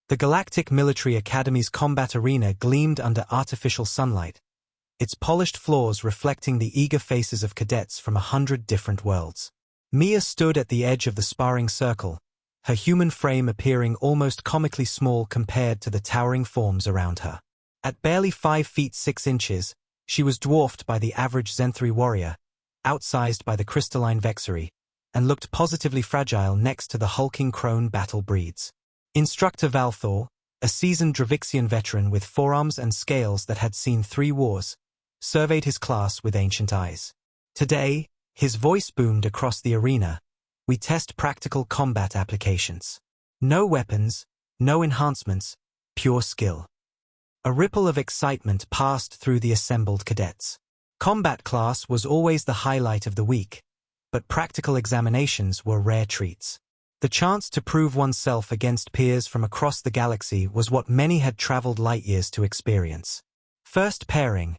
The Galactic Military Academy's combat arena gleamed under artificial sunlight, its polished floors reflecting the eager faces of cadets from 100 different worlds. Mia stood at the edge of the sparring circle, her human frame appearing almost comically small compared to the towering forms around her. At barely 5 feet 6 inches, she was dwarfed by the average Zenthri warrior, outsized by the crystalline Vexari, and looked positively fragile next to the hulking crone battle breeds. Instructor Valthor, a seasoned Dravixian veteran with forearms and scales that had seen 3 wars, surveyed his class with ancient eyes. Today, his voice boomed across the arena, we test practical combat applications. No weapons, no enhancements, pure skill. A ripple of excitement passed through the assembled cadets. Combat class was always the highlight of the week, but practical examinations were rare treats. The chance to prove oneself against peers from across the galaxy was what many had traveled light years to experience. First pairing,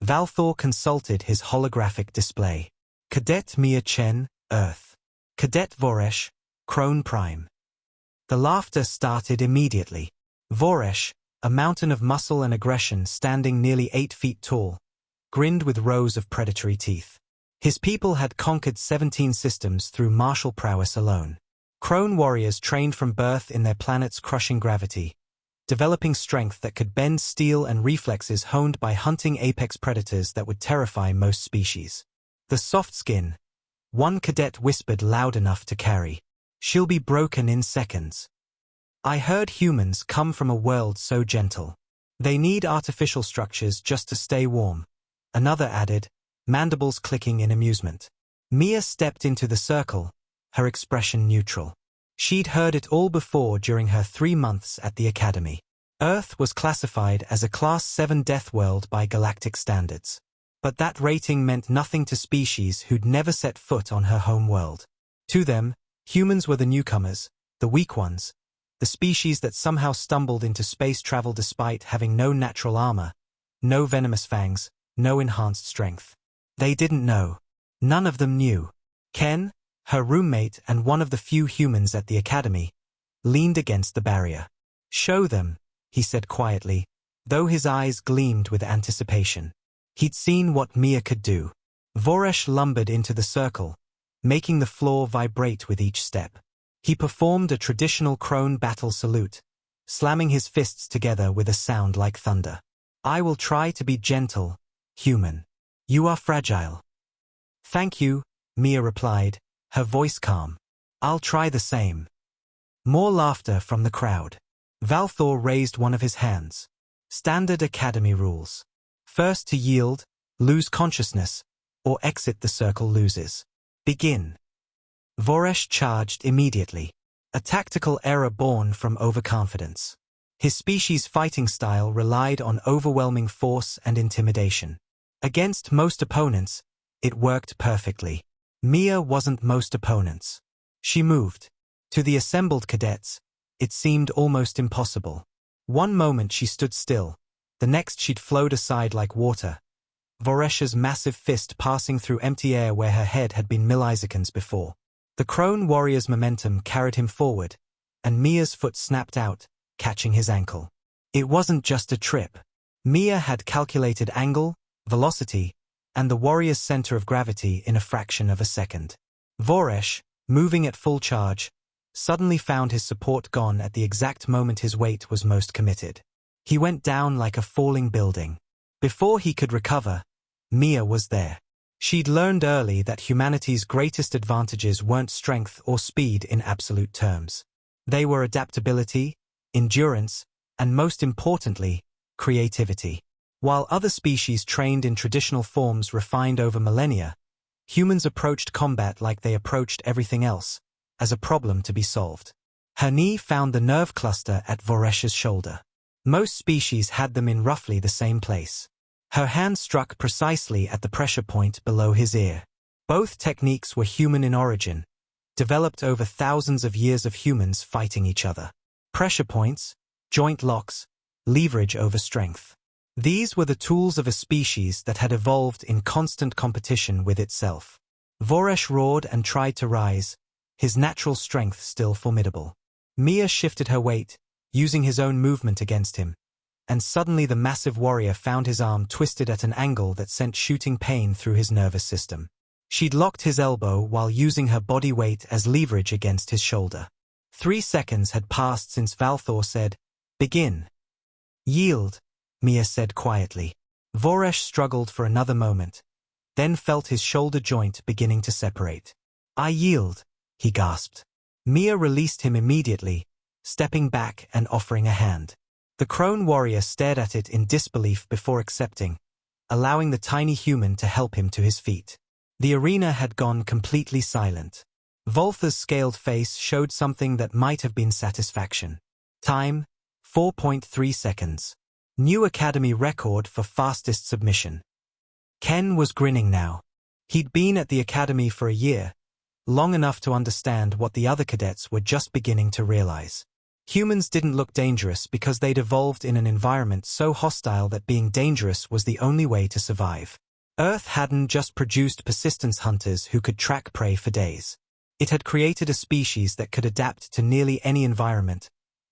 Valthor consulted his holographic display. Cadet Mia Chen, Earth. Cadet Voresh, Crone Prime. The laughter started immediately. Voresh, a mountain of muscle and aggression standing nearly 8 feet tall, grinned with rows of predatory teeth. His people had conquered 17 systems through martial prowess alone. Crone warriors trained from birth in their planet's crushing gravity, developing strength that could bend steel and reflexes honed by hunting apex predators that would terrify most species. The soft skin, one cadet whispered loud enough to carry. She'll be broken in seconds. I heard humans come from a world so gentle. They need artificial structures just to stay warm. Another added, mandibles clicking in amusement. Mia stepped into the circle, her expression neutral. She'd heard it all before during her 3 months at the academy. Earth was classified as a Class 7 death world by galactic standards. But that rating meant nothing to species who'd never set foot on her home world. To them, humans were the newcomers, the weak ones, the species that somehow stumbled into space travel despite having no natural armor, no venomous fangs, no enhanced strength. They didn't know. None of them knew. Ken, her roommate and one of the few humans at the academy, leaned against the barrier. Show them, he said quietly, though his eyes gleamed with anticipation. He'd seen what Mia could do. Voresh lumbered into the circle, making the floor vibrate with each step. He performed a traditional crone battle salute, slamming his fists together with a sound like thunder. I will try to be gentle, human. You are fragile. Thank you, Mia replied, her voice calm. I'll try the same. More laughter from the crowd. Valthor raised one of his hands. Standard academy rules. First to yield, lose consciousness, or exit the circle loses. Begin. Voresh charged immediately. A tactical error born from overconfidence. His species' fighting style relied on overwhelming force and intimidation. Against most opponents, it worked perfectly. Mia wasn't most opponents. She moved. To the assembled cadets, it seemed almost impossible. One moment she stood still, the next she'd flowed aside like water, Voresh's massive fist passing through empty air where her head had been milliseconds before. The crone warrior's momentum carried him forward, and Mia's foot snapped out, catching his ankle. It wasn't just a trip. Mia had calculated angle, velocity, and the warrior's center of gravity in a fraction of a second. Voresh, moving at full charge, suddenly found his support gone at the exact moment his weight was most committed. He went down like a falling building. Before he could recover, Mia was there. She'd learned early that humanity's greatest advantages weren't strength or speed in absolute terms. They were adaptability, endurance, and most importantly, creativity. While other species trained in traditional forms refined over millennia, humans approached combat like they approached everything else, as a problem to be solved. Her knee found the nerve cluster at Voresh's shoulder. Most species had them in roughly the same place. Her hand struck precisely at the pressure point below his ear. Both techniques were human in origin, developed over thousands of years of humans fighting each other. Pressure points, joint locks, leverage over strength. These were the tools of a species that had evolved in constant competition with itself. Voresh roared and tried to rise, his natural strength still formidable. Mia shifted her weight, using his own movement against him, and suddenly the massive warrior found his arm twisted at an angle that sent shooting pain through his nervous system. She'd locked his elbow while using her body weight as leverage against his shoulder. 3 seconds had passed since Valthor said, "Begin." "Yield," Mia said quietly. Voresh struggled for another moment, then felt his shoulder joint beginning to separate. "I yield," he gasped. Mia released him immediately, stepping back and offering a hand. The crone warrior stared at it in disbelief before accepting, allowing the tiny human to help him to his feet. The arena had gone completely silent. Voltha's scaled face showed something that might have been satisfaction. Time, 4.3 seconds. New Academy record for fastest submission. Ken was grinning now. He'd been at the Academy for a year, long enough to understand what the other cadets were just beginning to realize. Humans didn't look dangerous because they'd evolved in an environment so hostile that being dangerous was the only way to survive. Earth hadn't just produced persistence hunters who could track prey for days. It had created a species that could adapt to nearly any environment,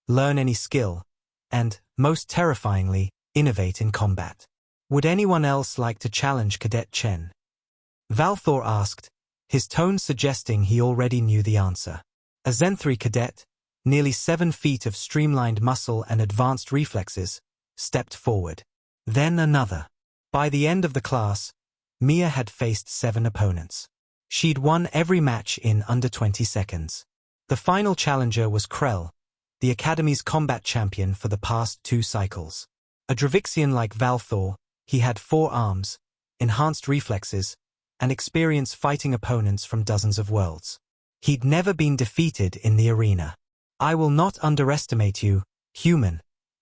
learn any skill, and, most terrifyingly, innovate in combat. Would anyone else like to challenge Cadet Chen? Valthor asked, his tone suggesting he already knew the answer. A Zenthri cadet, nearly 7 feet of streamlined muscle and advanced reflexes, stepped forward. Then another. By the end of the class, Mia had faced 7 opponents. She'd won every match in under 20 seconds. The final challenger was Krell, the Academy's combat champion for the past 2 cycles. A Dravixian like Valthor, he had 4 arms, enhanced reflexes, and experience fighting opponents from dozens of worlds. He'd never been defeated in the arena. "I will not underestimate you, human,"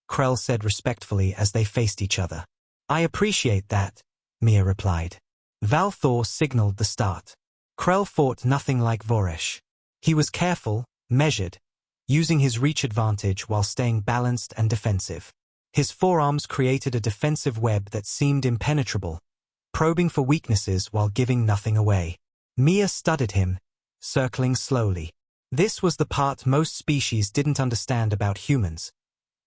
Krell said respectfully as they faced each other. "I appreciate that," Mia replied. Valthor signaled the start. Krell fought nothing like Voresh. He was careful, measured, using his reach advantage while staying balanced and defensive. His forearms created a defensive web that seemed impenetrable, probing for weaknesses while giving nothing away. Mia studied him, circling slowly. This was the part most species didn't understand about humans,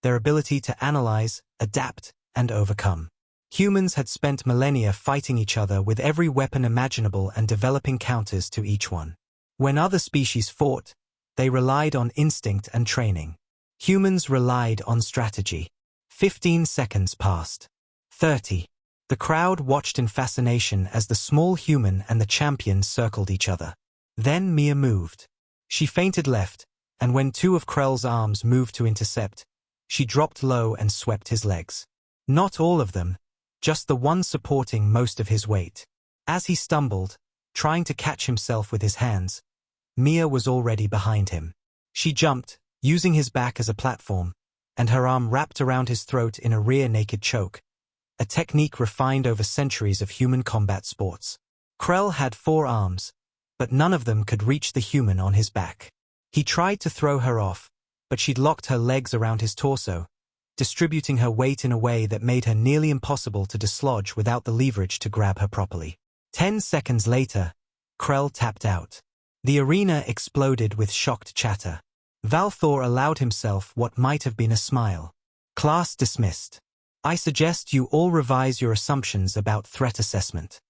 their ability to analyze, adapt, and overcome. Humans had spent millennia fighting each other with every weapon imaginable and developing counters to each one. When other species fought, they relied on instinct and training. Humans relied on strategy. 15 seconds passed. 30. The crowd watched in fascination as the small human and the champion circled each other. Then Mia moved. She feinted left, and when 2 of Krell's arms moved to intercept, she dropped low and swept his legs. Not all of them, just the one supporting most of his weight. As he stumbled, trying to catch himself with his hands, Mia was already behind him. She jumped, using his back as a platform, and her arm wrapped around his throat in a rear naked choke, a technique refined over centuries of human combat sports. Krell had 4 arms, but none of them could reach the human on his back. He tried to throw her off, but she'd locked her legs around his torso, distributing her weight in a way that made her nearly impossible to dislodge without the leverage to grab her properly. 10 seconds later, Krell tapped out. The arena exploded with shocked chatter. Valthor allowed himself what might have been a smile. "Class dismissed. I suggest you all revise your assumptions about threat assessment."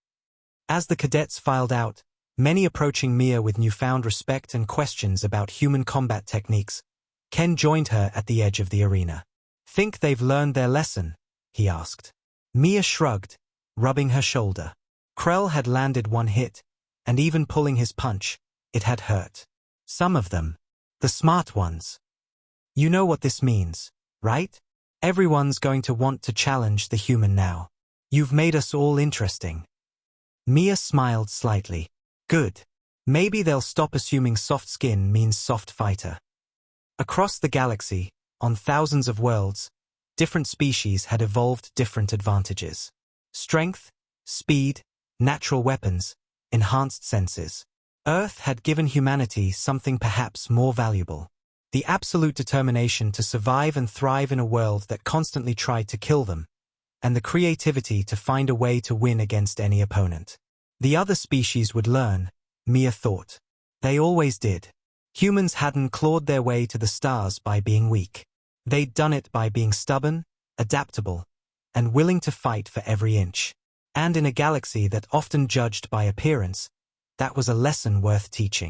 As the cadets filed out, many approaching Mia with newfound respect and questions about human combat techniques, Ken joined her at the edge of the arena. "Think they've learned their lesson?" he asked. Mia shrugged, rubbing her shoulder. Krell had landed 1 hit, and even pulling his punch, it had hurt. Some of them. The smart ones. "You know what this means, right? Everyone's going to want to challenge the human now. You've made us all interesting." Mia smiled slightly. "Good. Maybe they'll stop assuming soft skin means soft fighter." Across the galaxy, on thousands of worlds, different species had evolved different advantages. Strength, speed, natural weapons, enhanced senses. Earth had given humanity something perhaps more valuable. The absolute determination to survive and thrive in a world that constantly tried to kill them, and the creativity to find a way to win against any opponent. The other species would learn, Mia thought. They always did. Humans hadn't clawed their way to the stars by being weak. They'd done it by being stubborn, adaptable, and willing to fight for every inch. And in a galaxy that often judged by appearance, that was a lesson worth teaching.